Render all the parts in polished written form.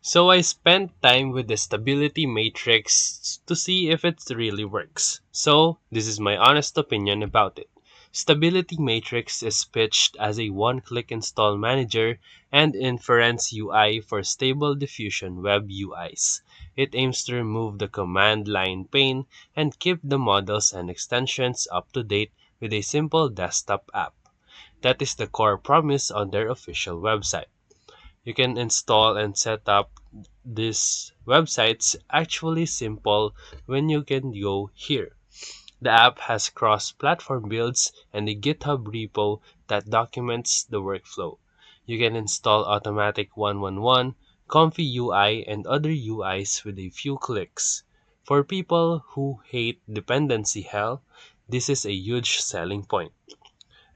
So I spent time with the stability matrix to see if it really works. So this is my honest opinion about it. Stability Matrix is pitched as a one-click install manager and inference UI for stable diffusion web UIs. It aims to remove the command line pain and keep the models and extensions up to date with a simple desktop app. That is the core promise on their official website. You can install and set up these websites actually simple when you can go here. The app has cross-platform builds and a GitHub repo that documents the workflow. You can install automatic 111, Comfy UI, and other UIs with a few clicks. For people who hate dependency hell, this is a huge selling point.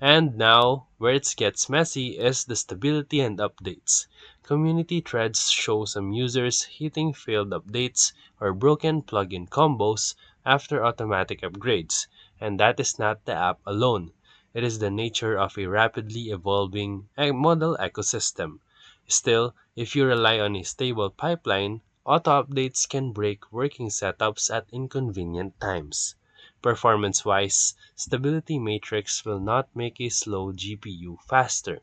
And now, where it gets messy is the stability and updates. Community threads show some users hitting failed updates or broken plugin combos after automatic upgrades, and that is not the app alone. It is the nature of a rapidly evolving model ecosystem. Still, if you rely on a stable pipeline, auto updates can break working setups at inconvenient times. Performance-wise, Stability Matrix will not make a slow GPU faster.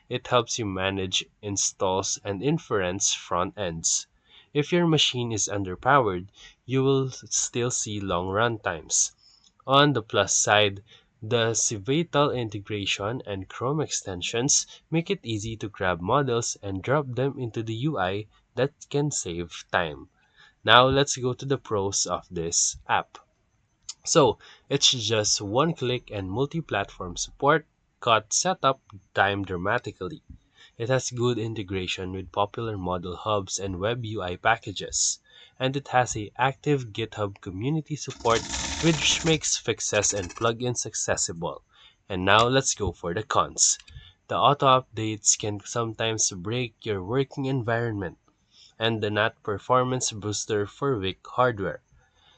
It helps you manage installs and inference front ends. If your machine is underpowered, you will still see long runtimes. On the plus side, the Civital integration and Chrome extensions make it easy to grab models and drop them into the UI that can save time. Now let's go to the pros of this app. So it's just one click and multi-platform support cut setup time dramatically. It has good integration with popular model hubs and web UI packages, and it has a active GitHub community support which makes fixes and plugins accessible. And now let's go for the cons. The auto updates can sometimes break your working environment, and the not performance booster for weak hardware.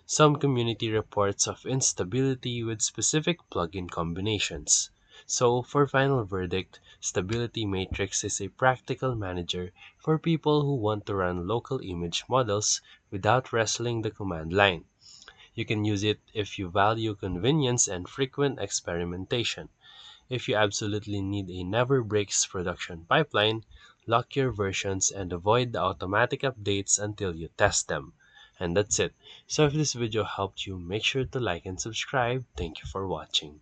Some community reports of instability with specific plugin combinations. So, for final verdict, Stability Matrix is a practical manager for people who want to run local image models without wrestling the command line. You can use it if you value convenience and frequent experimentation. If you absolutely need a never breaks production pipeline, lock your versions and avoid the automatic updates until you test them. And that's it. So if this video helped you, make sure to like and subscribe. Thank you for watching.